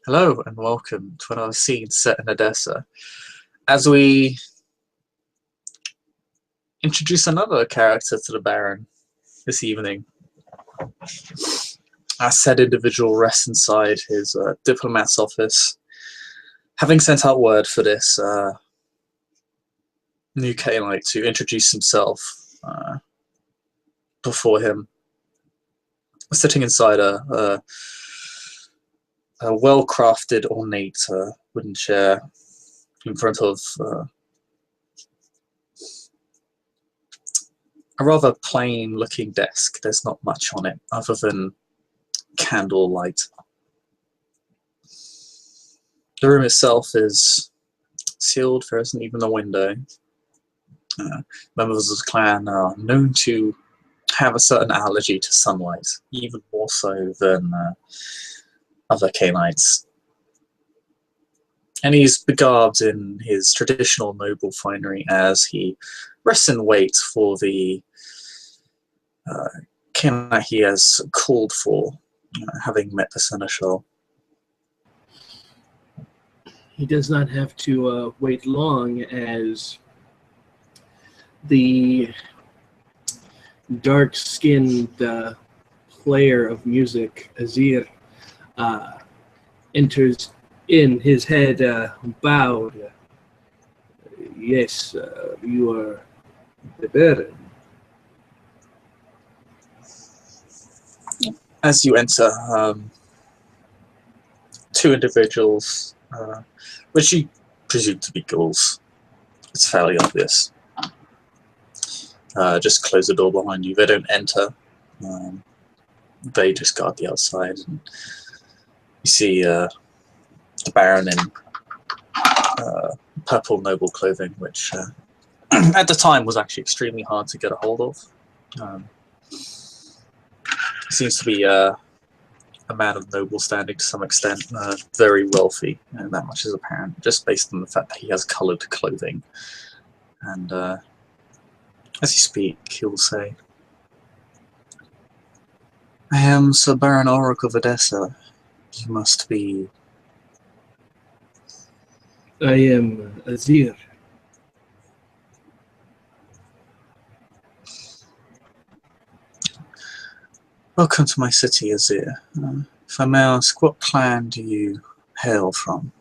Hello and welcome to another scene set in Odessa. As we introduce another character to the Baron this evening, as said individual rests inside his diplomat's office, having sent out word for this new Caelite to introduce himself before him, sitting inside a well-crafted, ornate wooden chair in front of a rather plain-looking desk. There's not much on it other than candlelight. The room itself is sealed. There isn't even a window. Members of the clan are known to have a certain allergy to sunlight, even more so than other Caelites. And he's begarbed in his traditional noble finery as he rests and waits for the Caelite he has called for, having met the Seneschal. He does not have to wait long, as the dark-skinned player of music, Azir, enters in, his head bowed. Yes, you are the Baron. As you enter, two individuals, which you presume to be ghouls, it's fairly obvious, just close the door behind you. They don't enter. They just guard the outside. And you see the Baron in purple noble clothing, which at the time was actually extremely hard to get a hold of. Seems to be a man of noble standing to some extent, very wealthy, and that much is apparent just based on the fact that he has coloured clothing. And as you speak, he'll say, "I am Sir Baron Ulrich of Odessa. You must be..." I am Azir. Welcome to my city, Azir. If I may ask, what clan do you hail from?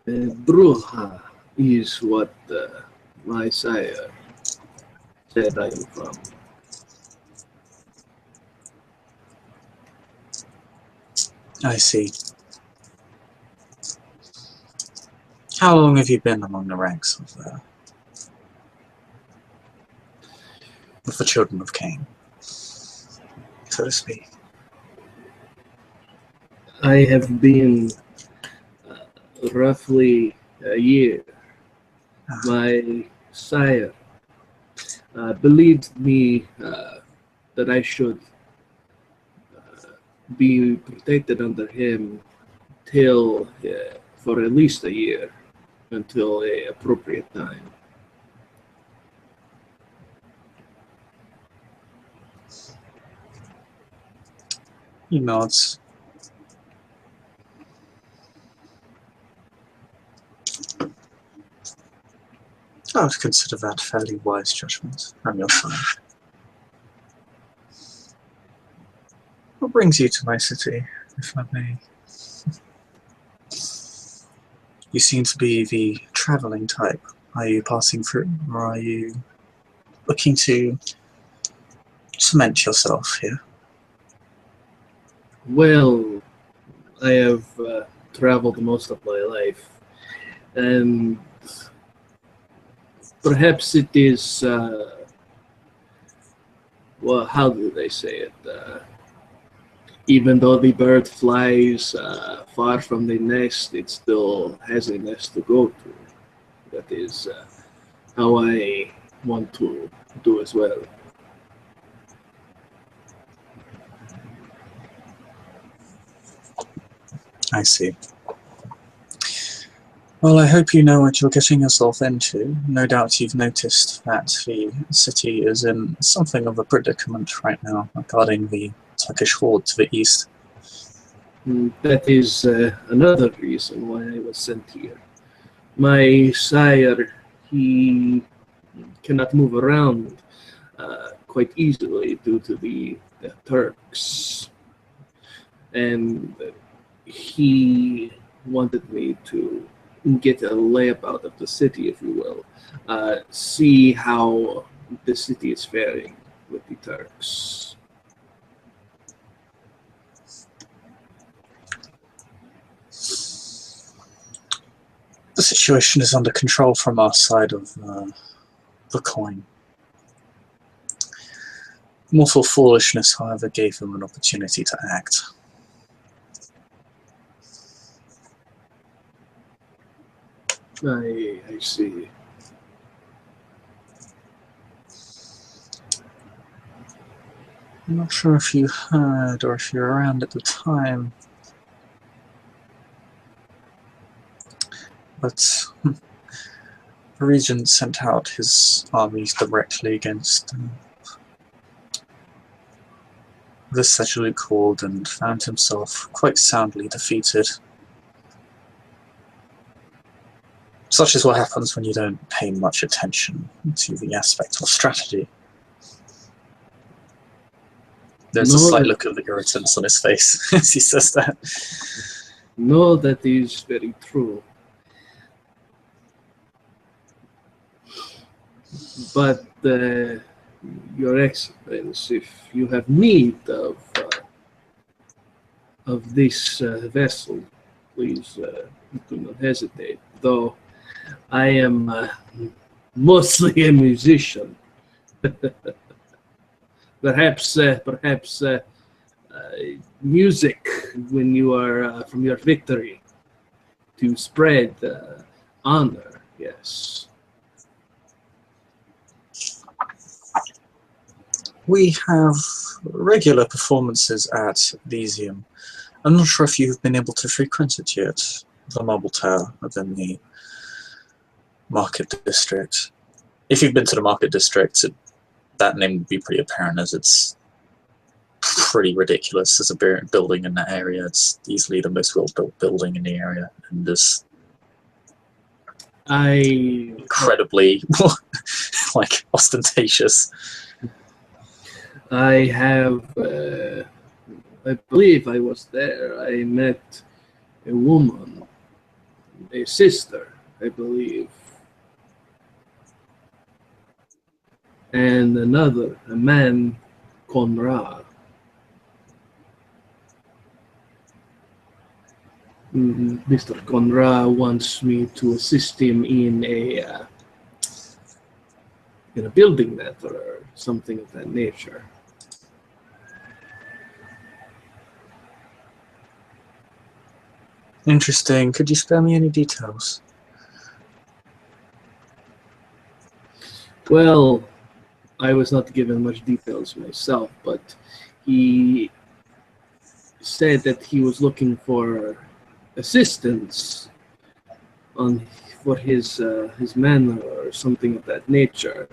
Bruja is what my sire said I am from. I see. How long have you been among the ranks of the children of Cain, so to speak? I have been roughly a year. My sire believed me that I should be protected under him till for at least a year, until a appropriate time. He nods. I would consider that fairly wise judgment from your side. What brings you to my city, if I may? You seem to be the travelling type. Are you passing through, or are you looking to cement yourself here? Well, I have traveled most of my life, and perhaps it is, well, how do they say it? Even though the bird flies far from the nest, it still has a nest to go to. That is how I want to do as well. I see. Well, I hope you know what you're getting yourself into. No doubt you've noticed that the city is in something of a predicament right now regarding the Turkish horde to the east. That is another reason why I was sent here. My sire, he cannot move around quite easily due to the Turks. And he wanted me to get a layout of the city, if you will, see how the city is faring with the Turks. The situation is under control from our side of the coin. Mortal foolishness, however, gave them an opportunity to act. I see. I'm not sure if you heard or if you were around at the time, but the regent sent out his armies directly against the Seljuk and found himself quite soundly defeated. Such is what happens when you don't pay much attention to the aspect of strategy. There's a slight look of irritance on his face as he says that. No, that is very true. But, Your Excellency, if you have need of this vessel, please do not hesitate. Though I am mostly a musician. Perhaps music when you are from your victory to spread honor. Yes. We have regular performances at Elysium. I'm not sure if you've been able to frequent it yet, the Marble Tower within the Market District. If you've been to the Market District, that name would be pretty apparent, as it's pretty ridiculous as a building in that area. It's easily the most well-built building in the area, and this incredibly like ostentatious. I have, I believe I was there. I met a woman, a sister, I believe, and a man, Conrad. Mr. Conrad wants me to assist him in a building matter or something of that nature. Interesting. Could you spare me any details? Well, I was not given much details myself, but he said that he was looking for assistance for his manor or something of that nature.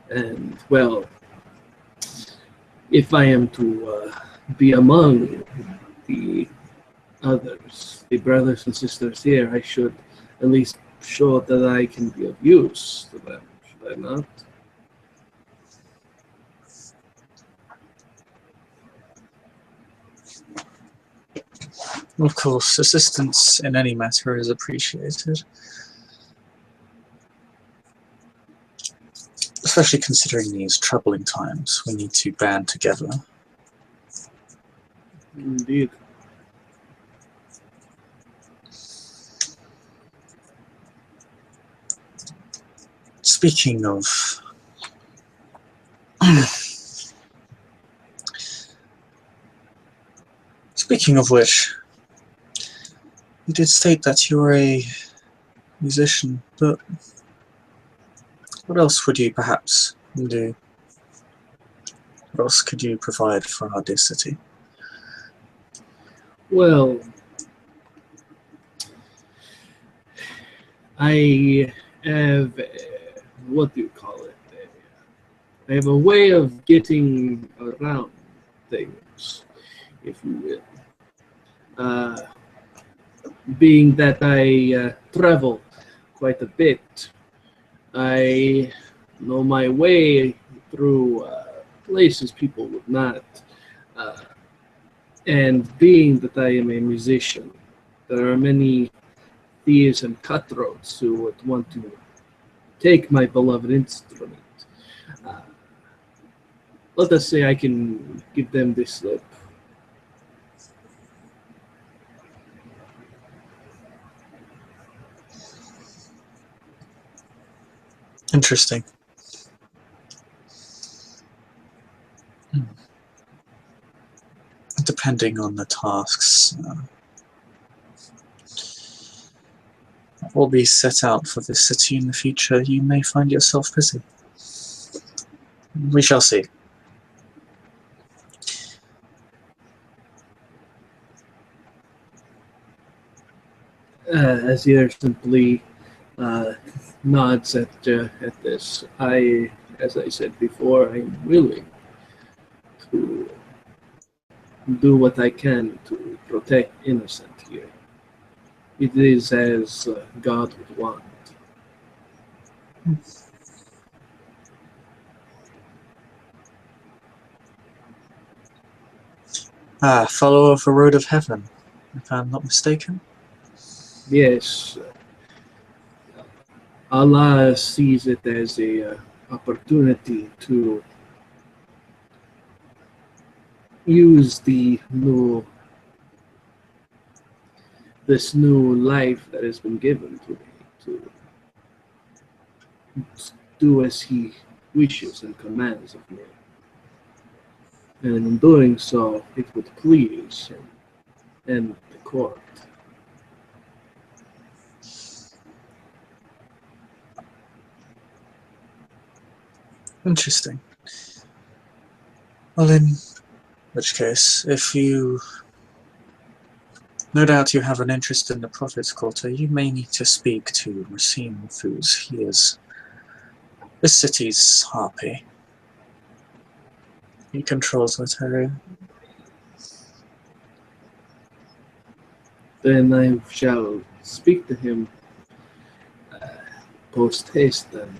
And well, if I am to be among the others, the brothers and sisters here, I should at least show that I can be of use to them, should I not? Of course, assistance in any matter is appreciated. Especially considering these troubling times, we need to band together. Indeed. Speaking of which, you did state that you were a musician, but what else would you perhaps do? What else could you provide for our dear city? Well, I have, what do you call it? I have a way of getting around things, if you will. Uh, being that I travel quite a bit, I know my way through places people would not. Uh, and being that I am a musician, there are many thieves and cutthroats who would want to take my beloved instrument. Uh, Let us say I can give them this slip. Interesting. Depending on the tasks that will be set out for this city in the future, you may find yourself busy. We shall see. Azir simply nods at this. As I said before, I'm willing to do what I can to protect innocent here. It is as God would want. Follow of the road of heaven, if I'm not mistaken. Yes, Allah sees it as a opportunity to use this new life that has been given to me to do as He wishes and commands of me. And in doing so, it would please Him and the court. Interesting. Well, in which case, if you... No doubt you have an interest in the Prophet's Quarter, you may need to speak to Racine Foods. He is this city's harpy. He controls that area. Then I shall speak to him post haste then.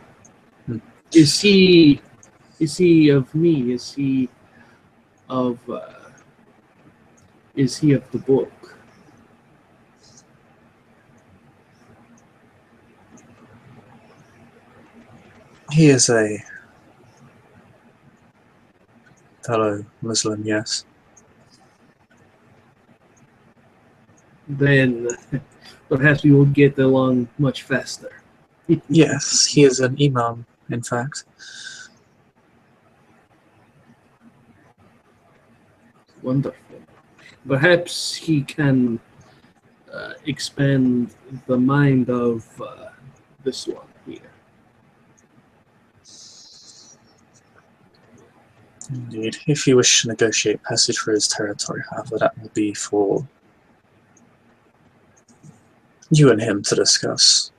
Hmm. Is he of me? Is he of the book? He is a fellow Muslim, yes. Then perhaps we will get along much faster. Yes, he is an imam, in fact. Wonderful. Perhaps he can expand the mind of this one here. Indeed. If you wish to negotiate passage for his territory, however, that will be for you and him to discuss.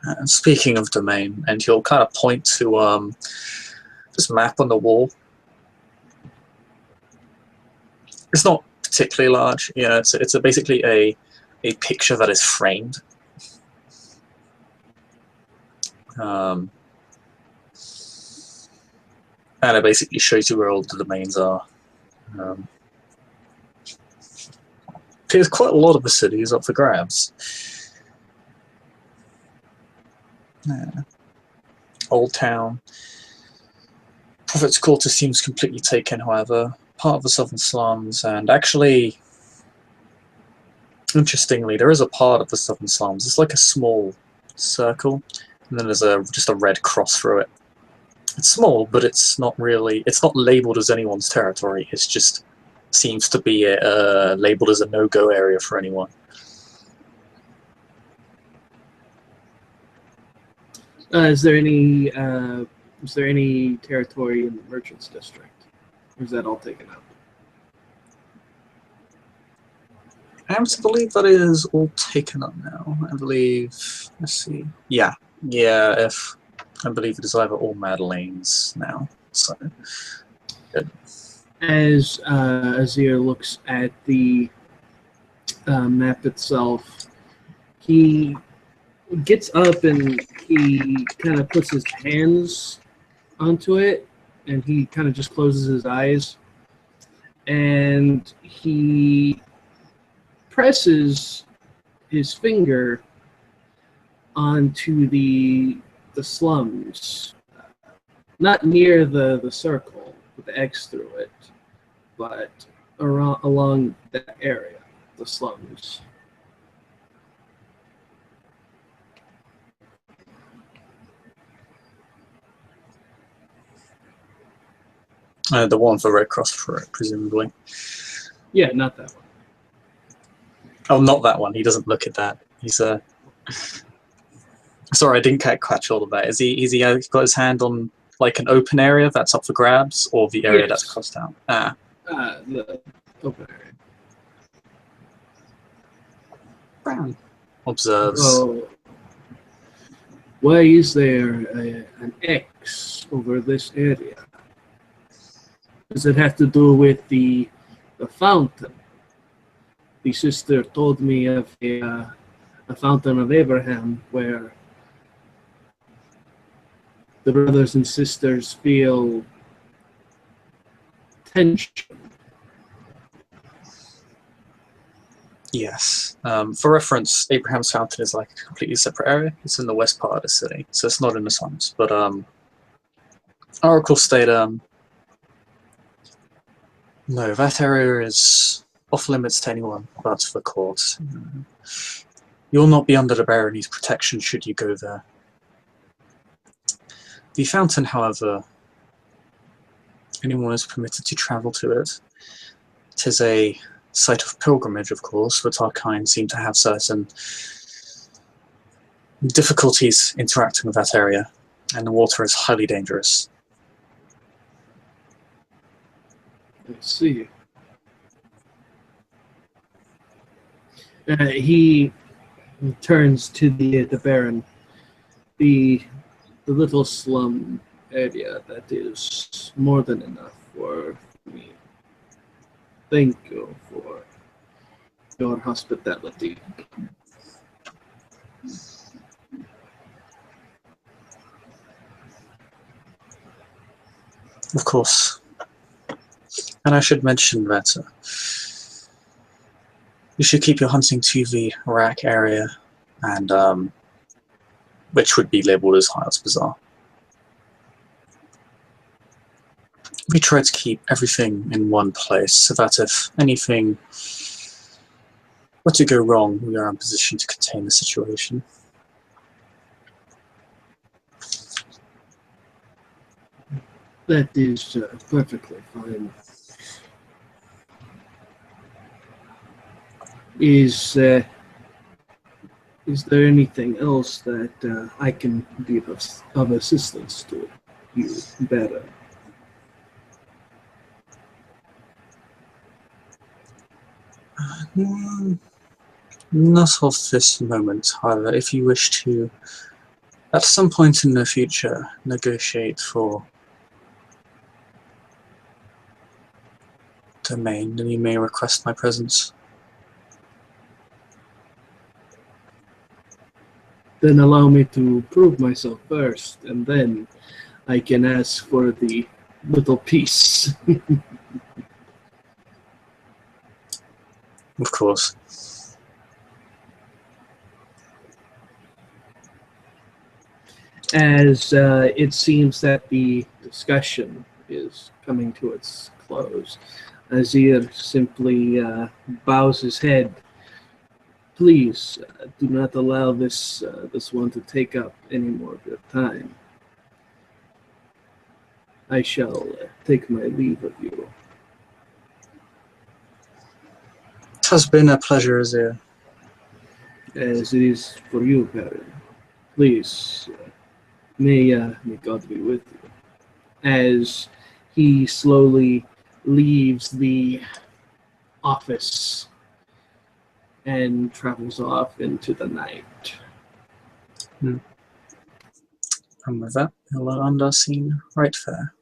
And speaking of domain, and he'll kind of point to this map on the wall. It's not particularly large. Yeah, it's basically a picture that is framed. And it basically shows you where all the domains are. There's quite a lot of the city is up for grabs. Yeah. Old Town. Prophet's Quarter seems completely taken, however. Part of the southern slums, and actually, interestingly, there is a part of the southern slums. It's like a small circle, and then there's just a red cross through it. It's small, but it's not labeled as anyone's territory. It's just seems to be labeled as a no-go area for anyone. Is there any territory in the Merchants District? Or is that all taken up? I am to believe that it is all taken up now. I believe. Let's see. Yeah. If I believe it is either all Madeleine's now. So. Good. As Azir looks at the map itself. He gets up and he kind of puts his hands onto it, and he kind of just closes his eyes, and he presses his finger onto the slums, not near the circle with the X through it, but along that area, the slums. The one for Red Cross, presumably. Yeah, not that one. Oh, not that one. He doesn't look at that. He's sorry, I didn't catch all of that. Is he got his hand on like an open area that's up for grabs, or the area that's crossed out? Ah. The open area. Brown observes. Oh, why is there an X over this area? Does it have to do with the fountain? The sister told me of a fountain of Abraham where the brothers and sisters feel tension. Yes. For reference, Abraham's Fountain is like a completely separate area. It's in the west part of the city, so it's not in the slums. But Oracle state, no, that area is off limits to anyone but the court. You'll not be under the barony's protection should you go there. The fountain, however, anyone is permitted to travel to it. It is a site of pilgrimage, of course, but our kind seem to have certain difficulties interacting with that area, and the water is highly dangerous. I see. He turns to the Baron. The little slum area, that is more than enough for me. Thank you for your hospitality. Of course. And I should mention that you should keep your hunting to the Iraq area, and which would be labelled as Hiles Bazaar. We try to keep everything in one place so that if anything were to go wrong, we are in a position to contain the situation. That is perfectly fine. Is there anything else that I can be of assistance to you better? Not of this moment, however. If you wish to, at some point in the future, negotiate for domain, then you may request my presence. Then allow me to prove myself first, and then I can ask for the little piece. Of course. As it seems that the discussion is coming to its close, Azir simply bows his head. Please do not allow this one to take up any more of your time. I shall take my leave of you. It has been a pleasure, Azir. As it is for you, Baron. Please, may God be with you. As he slowly leaves the office and travels off into the night. And with that, we'll end our scene right there.